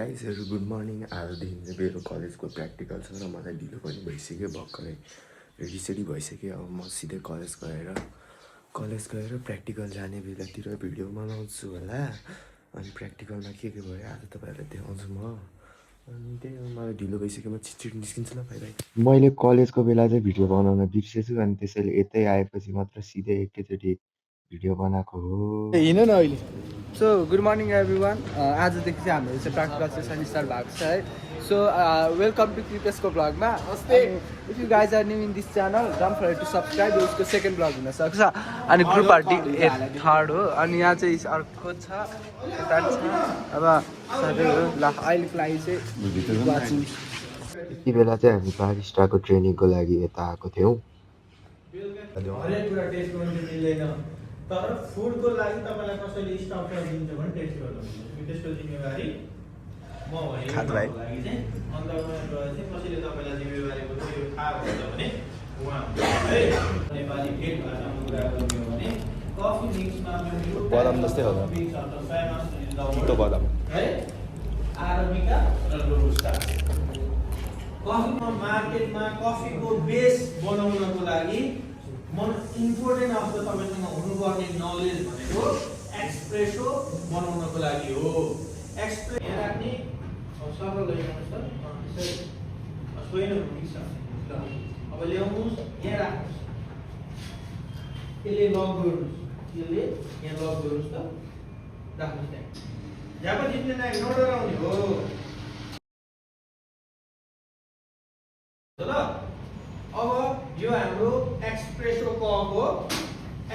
गाइजहरू good morning. आजदेखि चाहिँ मेरो कलेजको प्र्याक्टिकल छ र मलाई ढिलो पनि भइसक्यो। भर्खरै रेडी भइसक्यो। अब म सिधै कलेज गएर प्र्याक्टिकल जाने बेलातिर भिडियो बनाउँछु होला। अनि प्र्याक्टिकलमा के भयो आज तपाईँहरूलाई देखाउँछु म। अनि त्यही हो, मलाई ढिलो भइसक्यो। म छिटो निस्किन्छु ल, बाई बाई। मैले कलेजको बेला चाहिँ भिडियो बनाउन बिर्सेछु, अनि त्यसैले यतै आएपछि मात्र सिधै एकैचोटि भिडियो बनाएको हो। हिँड्नु न अहिले। So good morning every one. आजदेखि चाहिँ हाम्रो चाहिँ प्र्याक्टिकल सेसन स्टार्ट भएको छ है। सो वेलकम टु क्रिपेसको ब्लगमा। If you guys are new in this channel, don't forget to subscribe. उसको सेकेन्ड ब्लग हुनसक्छ। अनि ग्रुप पार्टी थर्ड हो। अनि यहाँ चाहिँ अर्को छ, यता छ। अब सबै हो ल। अहिलेको लागि चाहिँ यति बेला चाहिँ हामी बारिस्टाको ट्रेनिङको लागि यता आएको थियौँ। हरेक कुरा टेस्ट गर्नु मिल्दैन, तर फुडको लागि तपाईँलाई कसैले स्टकमा दिन्छ भने टेस्ट गर्नु त्यसको जिम्मेवारी म होइन लागि चाहिँ अन्तमा गएर चाहिँ कसैले तपाईँलाई जिम्मेवारी बोल्छ यो थाहा हुन्छ भने उहाँ है। नेपाली भेट भाषामा कुरा गर्ने हो भने कफी मिक्समा बदाम जस्तै होला, मिठो बदाम है, आरबिका र रोबस्टा। कफीमा मार्केटमा कफीको बेस बनाउनको लागि इम्पोर्टेन्ट अफ द तपाईँसँग हुनुपर्ने नलेज भनेको एक्सप्रेसो बनाउनको लागि हो। एक्सप्रेस यहाँ राख्ने सरल ल्याउनुहोस् त, छोइन ठिक छ। अब ल्याउनुहोस्, यहाँ राख्नुहोस्, यसले लक गर्नुहोस्, यसले यहाँ लक गर्नुहोस् त, राख्नुहोस् त्यहाँ। जब जित्ने नडराउने हो ल। अब यो हाम्रो एक्सप्रेसो कप हो।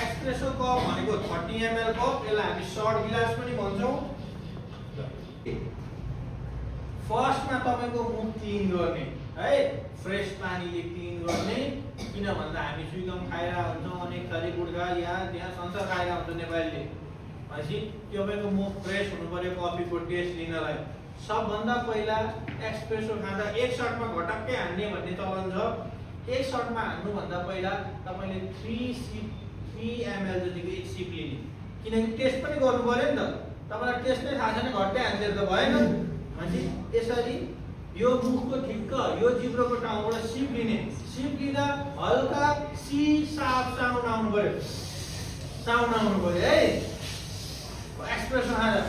एक्सप्रेसो कप भनेको 30 ml कप। यसलाई हामी सर्ट गिलास पनि भन्छौँ। फर्स्टमा तपाईँको मुख क्लिन गर्ने है, फ्रेस पानीले क्लिन गर्ने। किन भन्दा हामी सुइगम खाइरहेको हुन्छौँ, अनेक थरी गुड्का यहाँ त्यहाँ संसार खाइरहेको हुन्छ नेपालीले। भनेपछि तपाईँको मुख फ्रेस हुनु पर्यो कफीको टेस्ट लिनलाई। सबभन्दा पहिला एक्सप्रेसो खाँदा एक सर्टमा घटक्कै हान्ने भन्ने चलन छ। एक सर्टमा हान्नुभन्दा पहिला तपाईँले 3 ml जतिको एक सिप लिने, किनकि टेस्ट पनि गर्नु पर्यो नि त। तपाईँलाई टेस्ट नै थाहा छैन घट्टै हान्थेर त भएन। भनेपछि यसरी यो मुखको ठिक्क यो जिब्रोको ठाउँबाट सिप लिने। सिप लिँदा हल्का सी साफ साउन्ड आउनु पर्यो, साउन्ड आउनु पर्यो है एक्सप्रेसो खाँदा।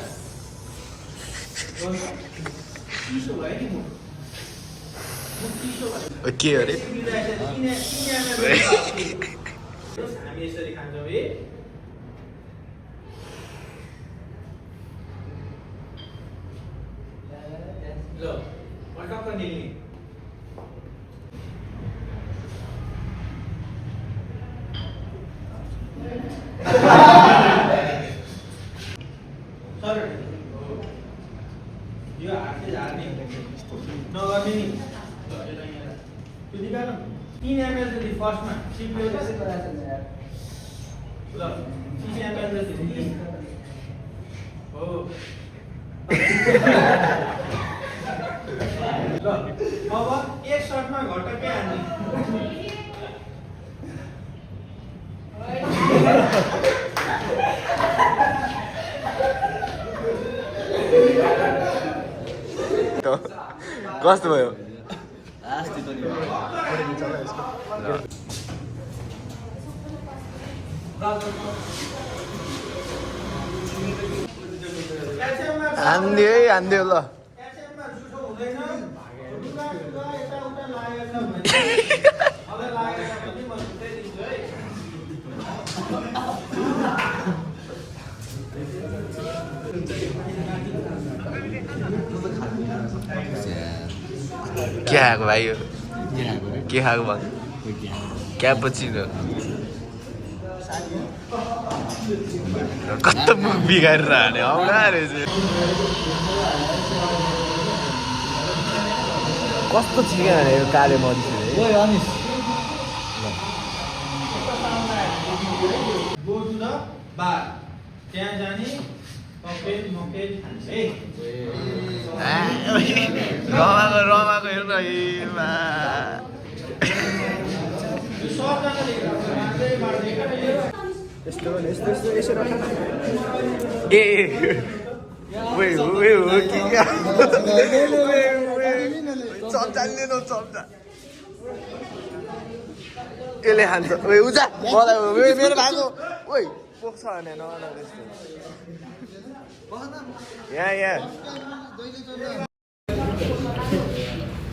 चिसो भयो नि मुख चिसो भयो के अरे हामी यसरी खान्छौँ है। ल पटक्क निल्ने। सर यो हातले झार्ने नगर्ने नि। त्यो निकाल्नु 3 ml जति फर्स्टमा सिप ल्याउँछ ल। 3 ml जति हो ल। अब एक सर्टमा घटक्कै हान्ने। कस्तो भयो? हान्दियो ल। के खाएको भाइ? यो के खाएको भयो? क्यापुचिनो। कस्तो मुख बिगारेर हाने आउला रहेछ। कस्तो छिकेन यो काले मान्छे। त्यहाँ जाने रमाको हेर्न यस्तो यस्तो यस्तो यसो राख्नु। ए 喂喂喂कि क्या चम्चा लिनु चम्चा यसले खान्छ ओए उजा मलाई मेरो भागो ओइ पोख्छ भने नगर्नु त्यस्तो यहाँ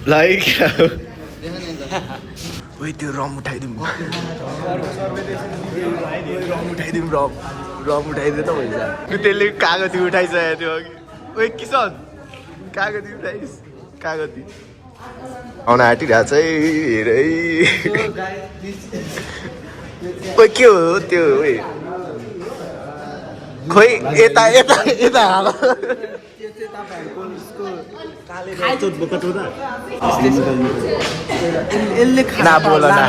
लाइक ओइ त्यो रम उठाइदिउँ रम उठाइदिउँ रम उठाइदियो त भइन्छ त्यसले कागती उठाइसकेको थियो अघि ओइ किसन कागती उठाइस् कागती आउन आँटिरहेको छ है हेरै ओइ के हो त्यो ओइ खोइ यता यता यता हाल ना बोल ना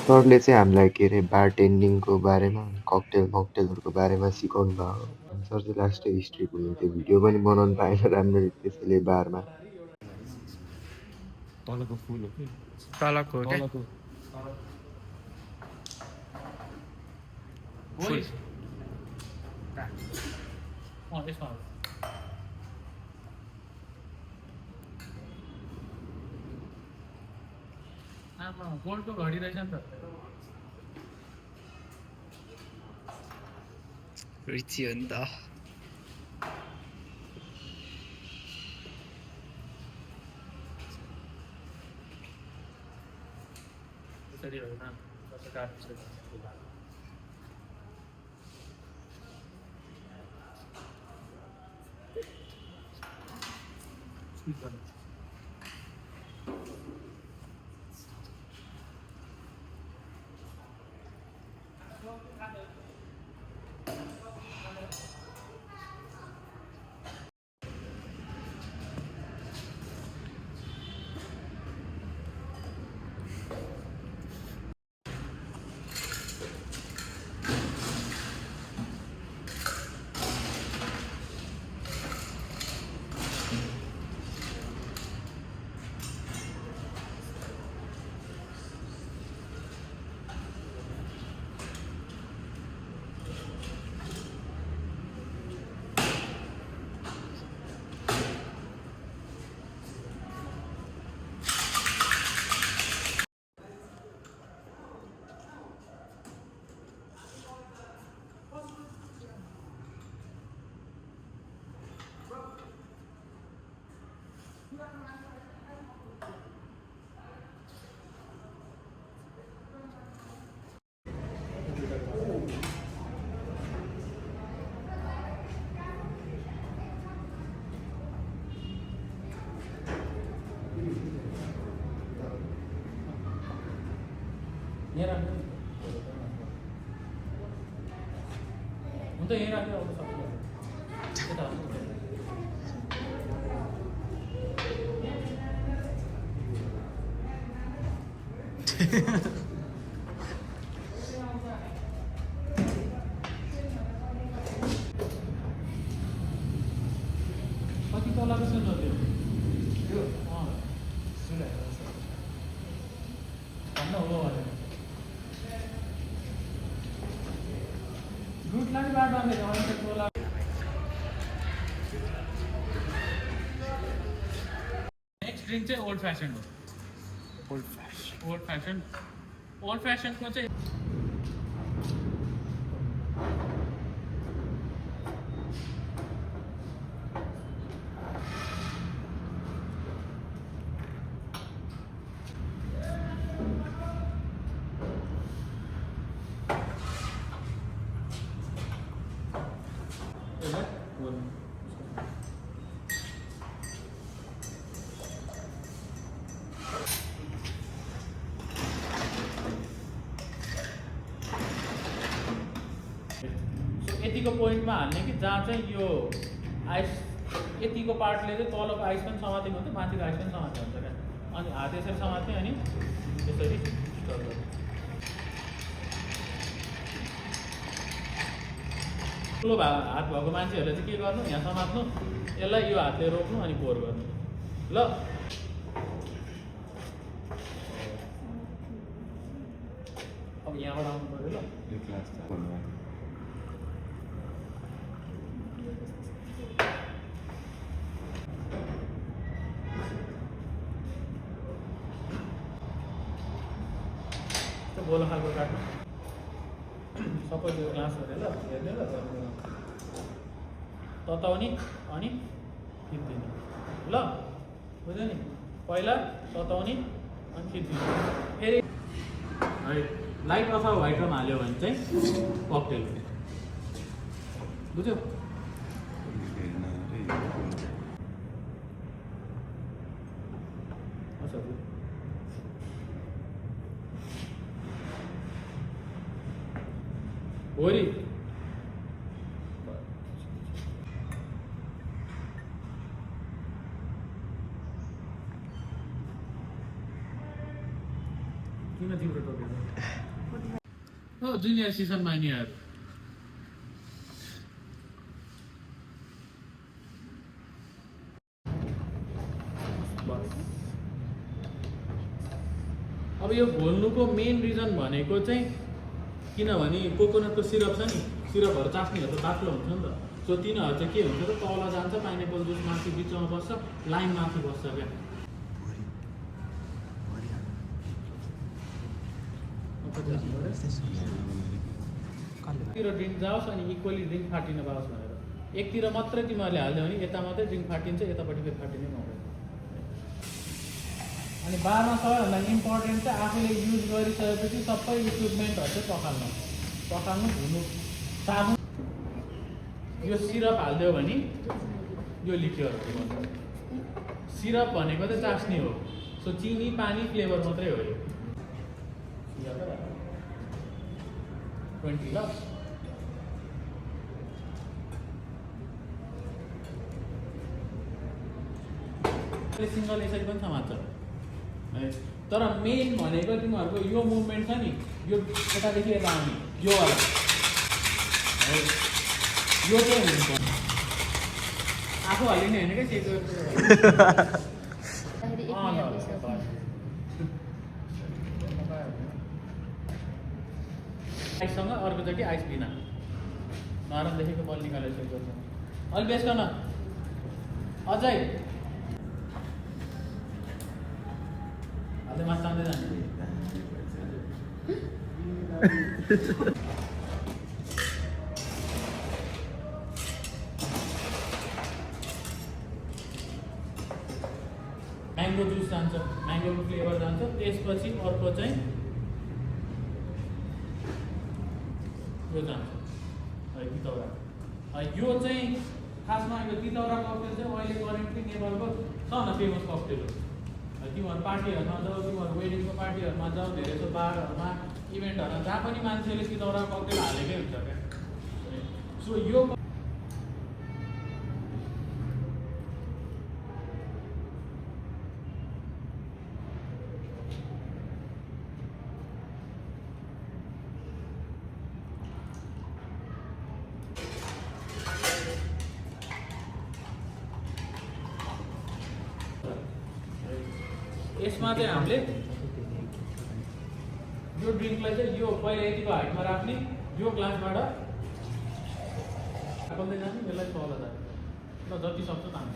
सरले चाहिँ हामीलाई के अरे बारटेन्डिङको बारेमा ककटेलहरूको बारेमा सिकाउनु भयो सर चाहिँ लास्टै हिस्ट्री हुनुहुन्थ्यो भिडियो पनि बनाउनु पाएन राम्ररी त्यसैले बारमा तलको फुल हो कि तलको यसमा आमा गोल्डको घडी रहेछ नि त रिची हो नि त त्यसरी होइन यहाँ राख्नु हुन्छ यहाँ राख्नु आउनु सक्छ कति तलको सुन्नु त्यो भन्नु हो भने रुटलाई बाटो नेक्स्ट ड्रिङ्क चाहिँ ओल्ड फ्यासन हो ओल्ड फ्यासनको चाहिँ यतिको पोइन्टमा हाल्ने कि जहाँ चाहिँ यो आइस यतिको पार्टले चाहिँ तलको आइस पनि समातेको हुन्छ माथिको आइस पनि समातेको हुन्छ क्या अनि हात यसरी समात्ने अनि त्यसरी स्टोर गर्ने ठुलो हात भएको मान्छेहरूले चाहिँ के गर्नु यहाँ समात्नु यसलाई यो हातले रोक्नु अनि पोर गर्नु ल अब यहाँबाट आउनु पऱ्यो ल त्यो गोलो खालको काट्नु सबै त्यो ग्लासहरू ल हेर्ने ल तताउने अनि खिचिदिने ल बुझ्यो नि पहिला तताउने अनि खिचिदिने फेरि है लाइट अथवा व्हाइट रम हाल्यो भने चाहिँ ककटेल बुझ्यो होरी किन तिम्रो टोपी हो जुनियर सिजन मानिहरू अब यो घोल्नुको मेन रिजन भनेको चाहिँ किनभने कोकोनटको सिरप छ नि सिरपहरू चास्नीहरू त बाक्लो हुन्छ नि त सो तिनीहरू चाहिँ के हुन्छ त तल जान्छ पाइनएप्पल जुस माथि बिचमा बस्छ लाइम माथि बस्छ क्या एकतिर ड्रिङ्क जाओस् अनि इक्वली ड्रिङ्क फाटिन पाओस् भनेर एकतिर मात्रै तिमीहरूले हाल्यो भने यता मात्रै ड्रिङ्क फाटिन्छ यतापट्टि फेरि फाटिनै पाउँदैन अनि बारमा सबैभन्दा इम्पोर्टेन्ट चाहिँ आफूले युज गरिसकेपछि सबै इक्विपमेन्टहरू चाहिँ पखाल्नु धुनु साबुन यो सिरप हालिदियो भने यो लिक्योरहरू भन्छ सिरप भनेको चाहिँ चास्नी हो सो चिनी पानी फ्लेभर मात्रै हो यो 20 ल सिङ्गल यसरी पनि समात्छ तर मेन भनेको तिमीहरूको यो मुभमेन्ट छ नि यो यतादेखि यता आउने यो वाला यो चाहिँ हुनुपर्छ आफू हालिने होइन क्या सेतो आइससँग अर्को चाहिँ कि आइस बिना नरमदेखिको बल निकालेर सेट गर्छ अलि बेस गर्न अझै अझै मास तान्दै जाने म्याङ्गो जुस जान्छ म्याङ्गोको फ्लेभर जान्छ त्यसपछि अर्को चाहिँ यो जान्छ है तितौरा यो चाहिँ खासमा यो तितौरा ककटेल चाहिँ अहिले करेन्टली नेपालको सबभन्दा फेमस ककटेल हो तिमीहरू पार्टीहरूमा जाऊ तिमीहरू वेडिङको पार्टीहरूमा जाऊ धेरै जस्तो बारहरूमा इभेन्टहरूमा जहाँ पनि मान्छेले तितौरा ककटेल हालेकै हुन्छ क्या सो यो यसमा चाहिँ हामीले यो ड्रिङ्कलाई चाहिँ यो पहिला यतिको हाइटमा राख्ने यो ग्लासबाट खोल्दै जाने यसलाई तल जाने ल जति सक्छ तान्नु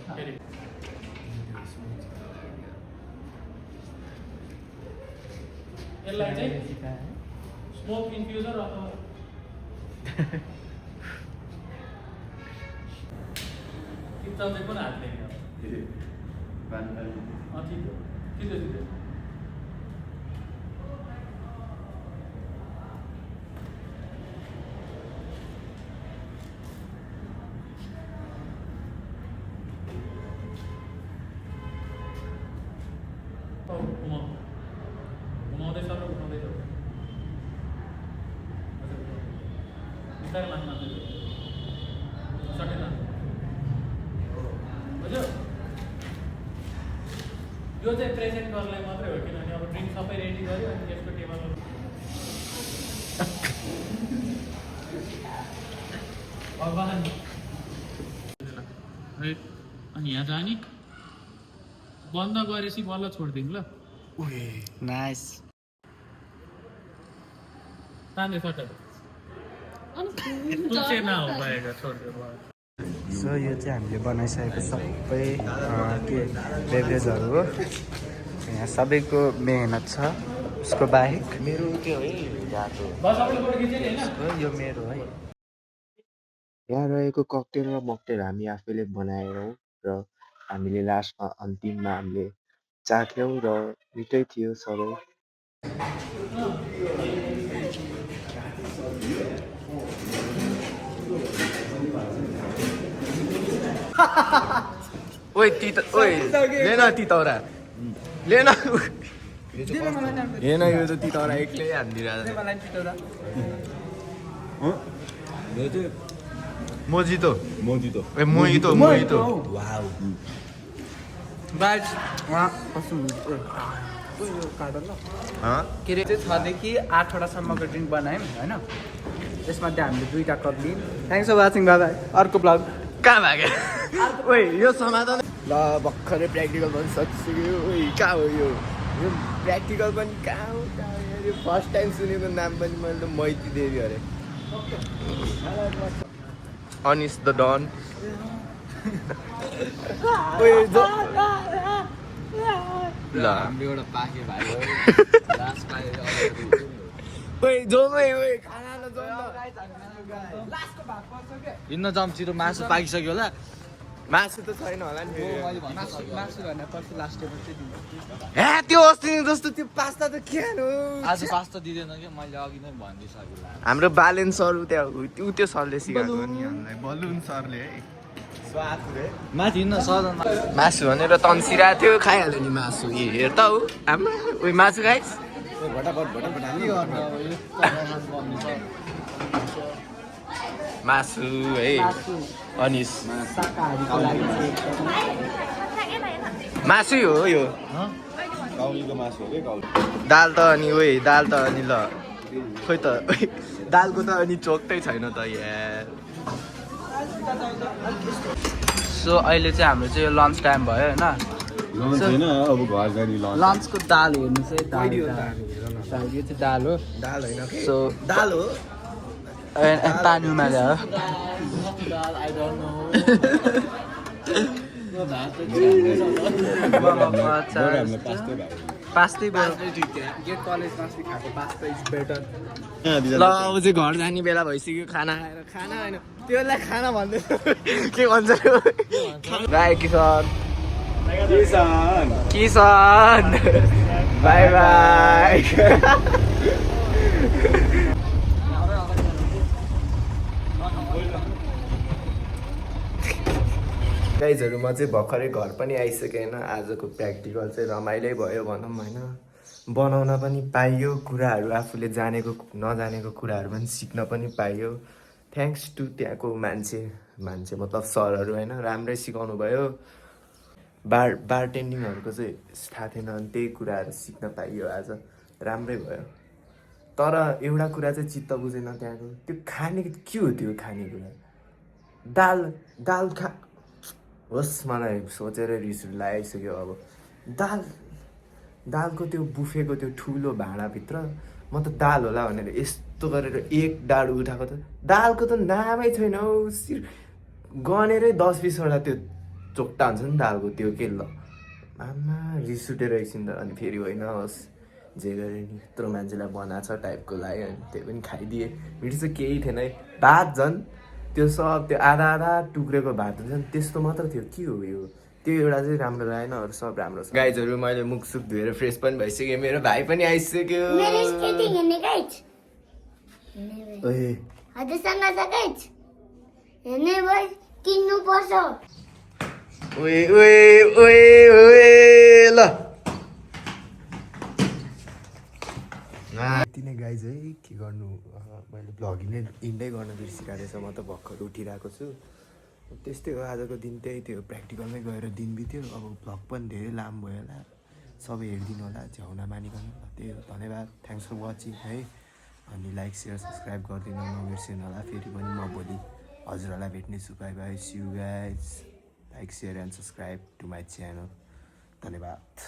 फेरि यसलाई चाहिँ स्मोक इन्फ्युजर अथवा कितना चाहिँ कुन हातले ठिक हो ठिक घुमाउँदैछ र उठाउँदैछ बिस्तारै माथि सटै जान्छ बुझ्यो यो चाहिँ प्रेजेन्ट गर्नलाई मात्रै हो किनभने अब ड्रिङ्क सबै रेडी गर्यो अनि त्यसको टेबलमा भगवान् है अनि यहाँ जाने बन्द गरेपछि बल्ल छोडिदिउँ ल नाइस तान्दै फटाक तुलसे नहो भएको छोडिदियो सो यो चाहिँ हामीले बनाइसकेको सबै के बेभरेजहरू हो यहाँ सबैको मेहनत छ उसको बाहेक मेरो त्यो है रातो बस अपने फोटो खिच्यो नि हैन यो मेरो है यहाँ रहेको ककटेल र मकटेल हामी आफैले बनाएरौँ र हामीले लास्टमा अन्तिममा हामीले चाख्यौँ र मिठै थियो सबै ओइ लेन तितौरा लेन हेर्न यो त तितौरा एक्लै हानिदिरहेको मोजितो ए मोहितो गाइस उहाँ कस्तो के अरे चाहिँ 6 देखि 8 वटासम्मको ड्रिङ्क बनायौँ होइन त्यसमध्ये हामीले 2टा कप लियौँ thanks for watching bye bye अर्को ब्लग कहाँ भाग्यो ओइ यो समाधान ल भर्खरै प्र्याक्टिकल पनि सकिसक्यो ओइ कहाँ हो यो प्र्याक्टिकल पनि कहाँ हो यो फर्स्ट टाइम सुनेको नाम पनि मैले त मैती देवी अरे अनिस द डन ल एउटा पाके भाइ ओइ जोमै ओइ खाना न हिँड्न जाउँ छिटो मासु पाकिसक्यो होला मासु त छैन होला नि मासु भन्दा पर्छ लास्ट टेबल चाहिँ दिनु हे त्यो अस्ति जस्तो त्यो पास्ता त के हो आज पास्ता दिँदैन कि मैले अघि नै भनिदिइसकेँ हाम्रो बालेन सर त्यो सरले सिकाएको नि हामीलाई बलुन सरले है माथि हिँड्न सदन मासु भनेर तन्सिरहेको थियो खाइहाल्यो नि मासु ए हेर त हो आमा उयो मासु खाइस् मासु है अनिस मासु हो यो काउलीको मासु हो क्या काउली दाल त अनि दाल त अनि ल खोइ त दालको त अनि चोक्टै छैन त यार सो अहिले चाहिँ हाम्रो चाहिँ लन्च टाइम भयो होइन लन्च होइन अब घर जाने लन्च लन्चको दाल हेर्नु चाहिँ दाल यो चाहिँ दाल हो दाल होइन सो दाल हो पानी उमाले हो हामीलाई पास्तै भयो पास्तै गेट कलेज पास्दै खाएको पास्ता इज बेटर ल अब चाहिँ घर जाने बेला भइसक्यो खाना खाएर खाना होइन त्यसलाई खाना भन्दै के भन्छ बाई किसान बाई बाई गाइजहरू म चाहिँ भर्खरै घर पनि आइसकेँ होइन आजको प्र्याक्टिकल चाहिँ रमाइलै भयो भनौँ होइन बनाउन पनि पाइयो कुराहरू आफूले जानेको नजानेको कुराहरू पनि सिक्न पनि पाइयो थ्याङ्क्स टु त्यहाँको मान्छे मतलब सरहरू होइन राम्रै सिकाउनु भयो बारटेन्डिङहरूको चाहिँ थाहा थिएन अनि त्यही कुराहरू सिक्न पाइयो आज राम्रै भयो तर एउटा कुरा चाहिँ चित्त बुझेन त्यहाँको त्यो खाने के हो त्यो खानेकुरा दाल होस् मलाई सोचेर रिस लागिसक्यो अब दालको त्यो बुफेको त्यो ठुलो भाँडाभित्र म त दाल होला भनेर यस्तो गरेर एक डाड उठाएको त दालको त नामै छैन हौ गनेरै 10-20वटा त्यो चोक्टा हुन्छ नि दालको त्यो के ल आमा रिस उठेर एकछिन त अनि फेरि होइन होस् जे गरे नि यत्रो मान्छेलाई बनाएको छ टाइपको लाग्यो अनि त्यही पनि खाइदिएँ मिठो चाहिँ केही थिएन है भात झन् त्यो सब त्यो आधा टुक्रेको भात हुन्छ नि त्यस्तो मात्र थियो के हो यो त्यो एउटा चाहिँ राम्रो लागेन अरू सब राम्रो छ गाइजहरू मैले मुखसुख धोएर फ्रेस पनि भइसक्यो मेरो भाइ पनि आइसक्यो ल यति नै गाइज है के गर्नु मैले भ्लगिङ इन्डै गर्न बिर्सिरहेको रहेछ म त भर्खर उठिरहेको छु त्यस्तै हो आजको दिन त्यही थियो प्र्याक्टिकलमै गएर दिन बित्यो अब भ्लग पनि धेरै लामो भयो होला सबै हेरिदिनु होला झ्याउना मानिकन त्यही हो धन्यवाद थ्याङ्क्स फर वाचिङ है अनि लाइक सेयर सब्सक्राइब गरिदिनु नबिर्सिनु होला फेरि पनि म भोलि हजुरहरूलाई भेट्नेछु bye bye see you guys like share and subscribe to my channel धन्यवाद